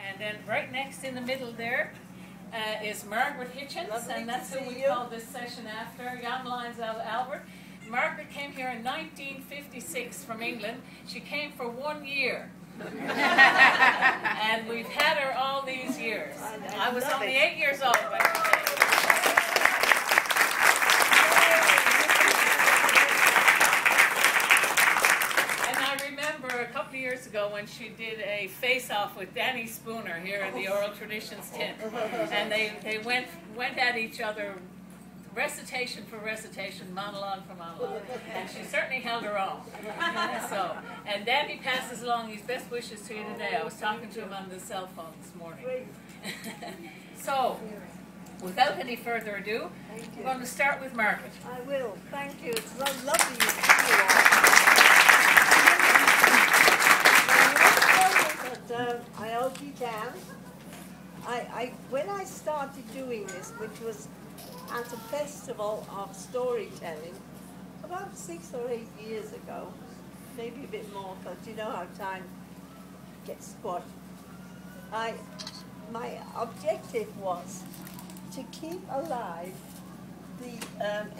And then right next in the middle there is Margaret Hitchens, Lovely and that's who we call this session after. Jan Lyons Albert. Margaret came here in 1956 from England. She came for 1 year. And we've had her all these years. I was only 8 years old when she came. A couple of years ago when she did a face-off with Danny Spooner here in the Oral Traditions tent, and they went at each other, recitation for recitation, monologue for monologue, and she certainly held her own. So, and Danny passes along his best wishes to you today. I was talking to him on the cell phone this morning. So, without any further ado, we're going to start with Margaret. I will. Thank you. It's so lovely to see you all. I hope you can. When I started doing this, which was at a festival of storytelling, about 6 or 8 years ago, maybe a bit more, because you know how time gets squashed. My objective was to keep alive the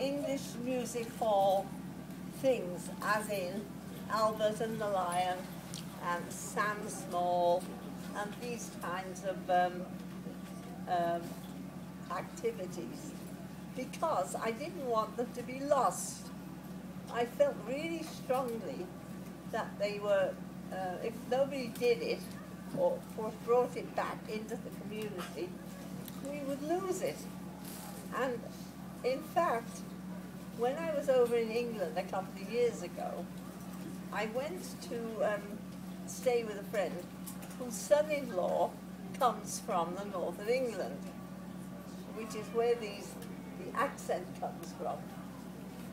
English music hall things, as in Albert and the Lion, and Sam Small, and these kinds of activities, because I didn't want them to be lost. I felt really strongly that they were, if nobody did it, or brought it back into the community, we would lose it. And in fact, when I was over in England a couple of years ago, I went to stay with a friend whose son-in-law comes from the north of England, which is where the accent comes from.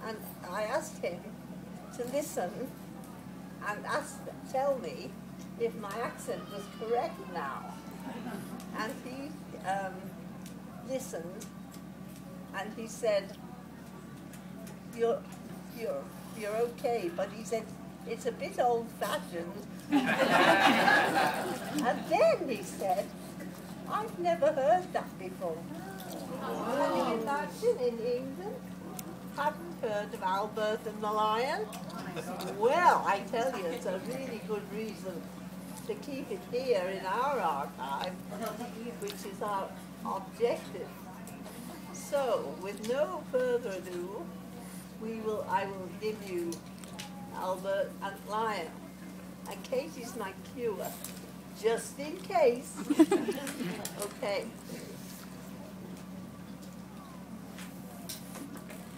And I asked him to listen and tell me if my accent was correct now. And he listened, and he said, you're okay, but he said, it's a bit old-fashioned. And then he said, I've never heard that before. Can you imagine, in England, haven't heard of Albert and the Lion? Well, I tell you, it's a really good reason to keep it here in our archive, which is our objective. So, with no further ado, I will give you Albert and Lion. And Katie's my cue, just in case. Okay.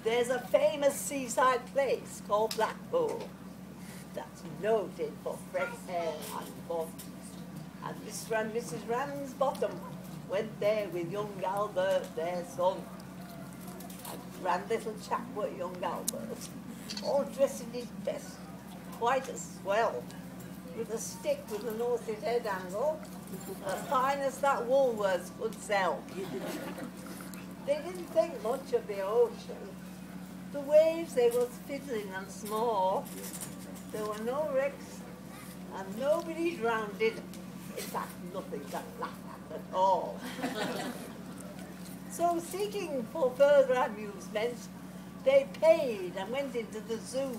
There's a famous seaside place called Blackpool that's noted for fresh air and fun. And Mr. and Mrs. Ramsbottom went there with young Albert, their son. And grand little chap were young Albert, all dressed in his best, quite a swell, with a stick with an horse's head handle, as fine as that Woolworths could sell. They didn't think much of the ocean. The waves, they were fiddling and small. There were no wrecks, and nobody drowned. In fact, nothing to laugh at all. So, seeking for further amusement, they paid and went into the zoo.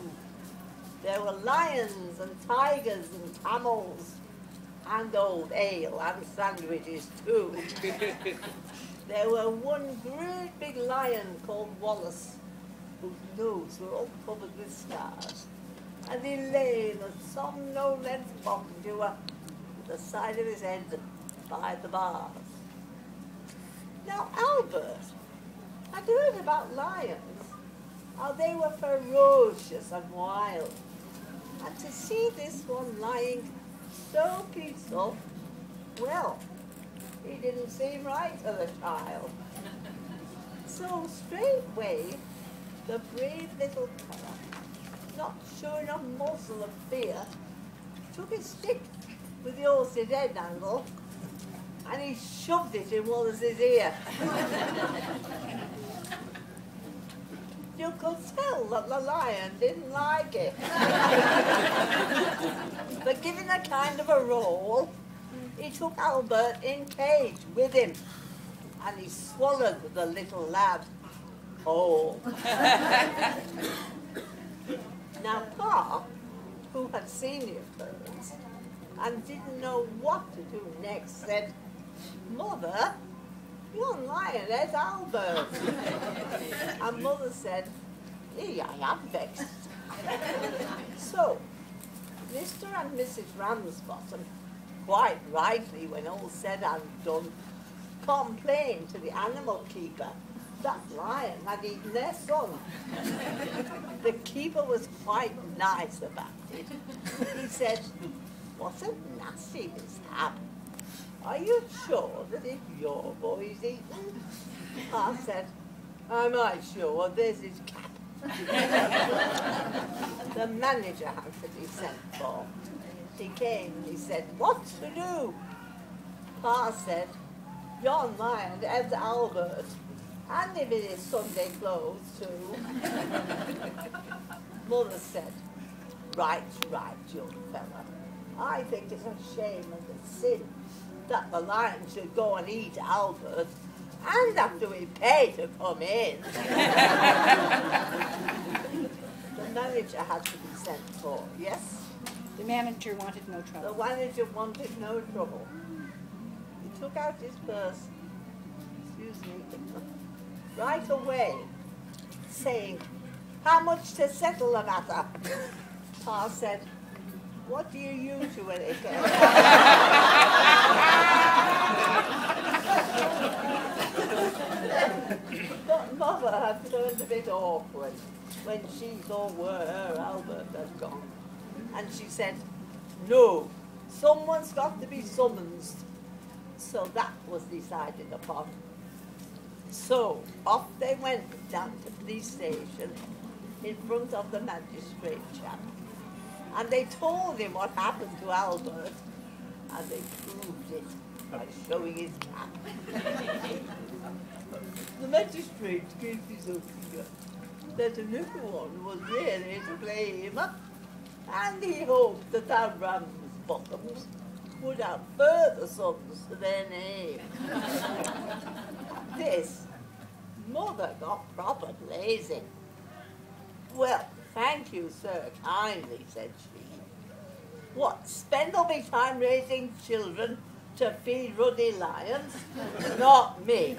There were lions and tigers and camels, and old ale and sandwiches too. There were one great big lion called Wallace, whose nose were all covered with scars, and he lay in a somnolent bottom the side of his head by the bars. Now Albert had heard about lions, how they were ferocious and wild, and to see this one lying so peaceful, well, he didn't seem right to the child. So straightway, the brave little fellow, not showing a morsel of fear, took his stick with the horse's head handle and he shoved it in Wallace's ear. You could tell that the lion didn't like it. But giving a kind of a roll, He took Albert in cage with him, and he swallowed the little lad whole. Now, Pa, who had seen the occurrence and didn't know what to do next, said, "Mother, you're lying at Albert." And Mother said, "I am vexed." So, Mr. and Mrs. Ramsbottom, quite rightly, when all said and done, complained to the animal keeper that lion had eaten their son. The keeper was quite nice about it. He said, "What a nasty mishap. Are you sure that it's your boy's eaten?" I said, "Am I sure? There's his cap." The manager had to be sent for. He came and he said, "What to do?" Pa said, "Yon lion has Albert, and him in his Sunday clothes too." Mother said, right, young fella. I think it's a shame and a sin that the lion should go and eat Albert and have to pay to come in." The manager had to be sent for, yes? The manager wanted no The trouble. manager wanted no trouble. He took out his purse, excuse me, right away, saying, "How much to settle the matter?" Pa said, "What do you usually get?" But Mother had turned a bit awkward when she saw where her Albert had gone. And she said, "No, someone's got to be summoned." So that was decided upon. So off they went down to the police station in front of the magistrate chap. And they told him what happened to Albert, and they proved it by showing his cap. The magistrate gave his opinion that the little one was really to blame, and he hoped that our Ramsbottoms would have further sons to their name. This, Mother got proper blazing. "Well, thank you, sir, kindly," said she. "What, spend all my time raising children to feed ruddy lions? Not me."